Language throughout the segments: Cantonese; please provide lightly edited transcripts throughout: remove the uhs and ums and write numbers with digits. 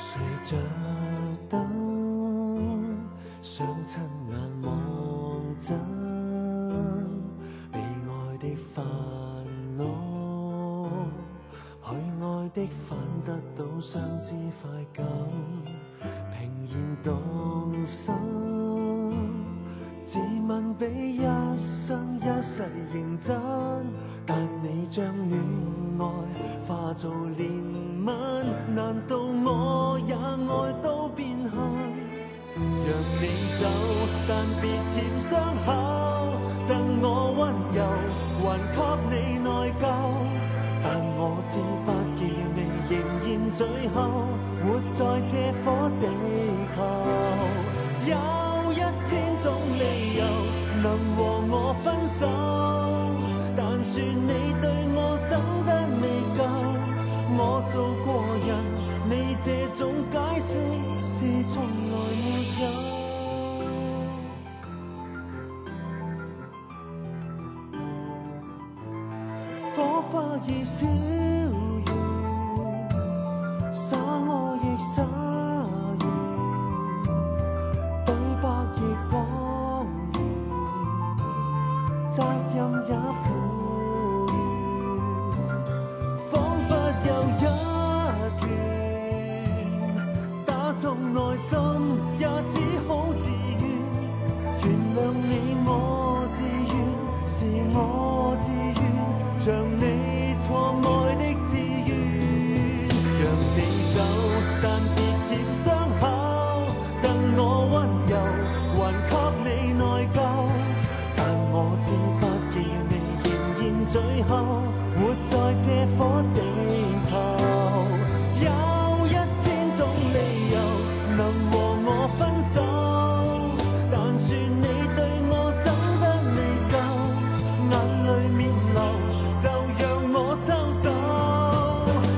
睡着燈，想親眼望真，被愛的煩惱，去愛的反得到相知快感，平然動心，自問比一生一世認真，但你將戀愛化做憐憫，難道我也愛到變恨？讓你走，但別舔傷口，贈我溫柔，還給你內疚。但我知不見你，仍然最後活在這顆地球。有1000種理由能和我分手，但算你對我真的未夠。我做過人，你這種解釋是從來沒有。火花已燒完，灑我亦灑完，對白亦講完，責任也負完，彷彿有一拳打中內心，也只好自願原諒你，我自願是我自願，像你錯愛的志願，讓你走，但別舔傷口，贈我溫柔，還給你內疚。但我知不見你，仍然最後活在這顆地球。有1000種理由能和我分手，但算你對我真的未夠，眼淚面流。就讓我收手，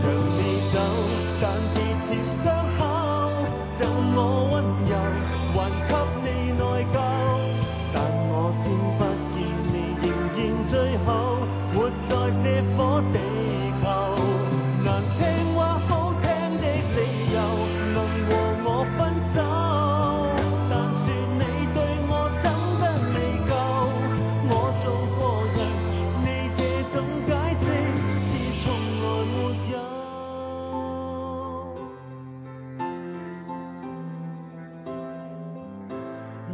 讓你走，但別舔傷口，贈我溫柔，還給你內疚。但我知不見你，仍然最後活在這顆地球。難聽話好聽的理由能和我分手，但算你對我真的未夠。我做過人，你這種解釋是從來沒有。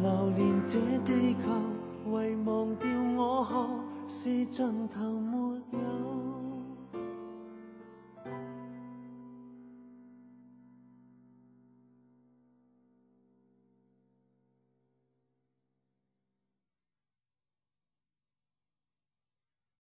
流連這地球，遺忘掉我後是盡頭沒有。